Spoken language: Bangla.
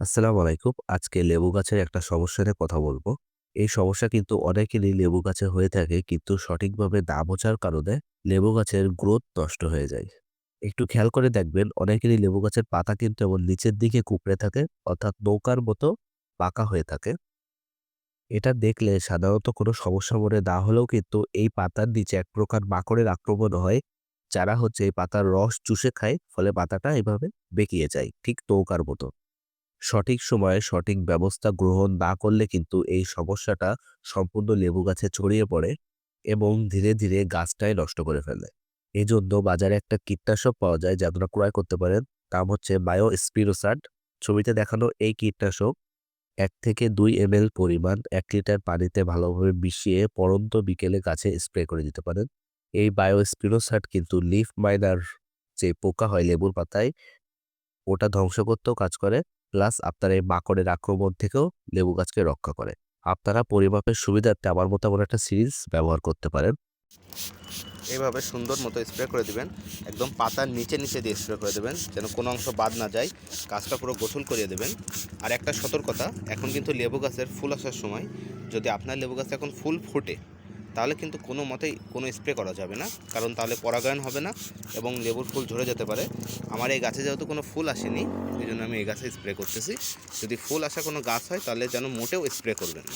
আসসালামু আলাইকুম। আজকে লেবু গাছের একটা সমস্যা নিয়ে কথা বলবো। এই সমস্যা কিন্তু অনেকেরই লেবু গাছে হয়ে থাকে কিন্তু সঠিকভাবে না বোঝার কারণে লেবু গাছের গ্রোথ নষ্ট হয়ে যায়। একটু খেয়াল করে দেখবেন অনেকেরই লেবু গাছের পাতা কিন্তু এমন নিচের দিকে কুঁকড়ে থাকে অর্থাৎ নৌকার মতো বাঁকা হয়ে থাকে। এটা দেখলে সাধারণত কোনো সমস্যা মনে না হলেও কিন্তু এই পাতার নিচে এক প্রকার মাকড়ের আক্রমণ হয়, যারা হচ্ছে এই পাতার রস চুষে খায়, ফলে পাতাটা এভাবে বেঁকিয়ে যায়, ঠিক নৌকার মতো। সঠিক সময়ে সঠিক ব্যবস্থা গ্রহণ না করলে কিন্তু এই সমস্যাটা সম্পূর্ণ লেবু গাছে ছড়িয়ে পড়ে এবং ধীরে ধীরে গাছটাই নষ্ট করে ফেলে। এজন্য বাজারে একটা কীটনাশক পাওয়া যায় যা আপনারা ক্রয় করতে পারেন। নাম হচ্ছে বায়োস্পিনোসাট। ছবিতে দেখানো এই কীটনাশক ১ থেকে ২ ml পরিমাণ ১ লিটার পানিতে ভালোভাবে মিশিয়ে পড়ন্ত বিকেলে গাছে স্প্রে করে দিতে পারেন। এই বায়োস্পিনোসাট কিন্তু লিফ মাইনার যে পোকা হয় লেবুর পাতায়, ওটা ধ্বংস করতেও কাজ করে। প্লাস আপনার এই মাকড়ের আক্রমণ থেকেও লেবু গাছকে রক্ষা করে। আপনারা পরিমাপের সুবিধার্থে আমার মতো এমন একটা সিরিজ ব্যবহার করতে পারেন। এইভাবে সুন্দর মতো স্প্রে করে দিবেন। একদম পাতার নিচে নিচে দিয়ে স্প্রে করে দেবেন যেন কোনো অংশ বাদ না যায়। গাছটা পুরো গোছল করিয়ে দেবেন। আর একটা সতর্কতা, এখন কিন্তু লেবু গাছের ফুল আসার সময়, যদি আপনার লেবু গাছে এখন ফুল ফোটে তাহলে কিন্তু কোনো মতেই কোনো স্প্রে করা যাবে না, কারণ তাহলে পরাগায়ন হবে না এবং লেবুর ফুল ঝরে যেতে পারে। আমার এই গাছে যেহেতু কোনো ফুল আসেনি, এই জন্য আমি এই গাছে স্প্রে করতেছি। যদি ফুল আসা কোনো গাছ হয় তাহলে যেন মোটেও স্প্রে করবেন না।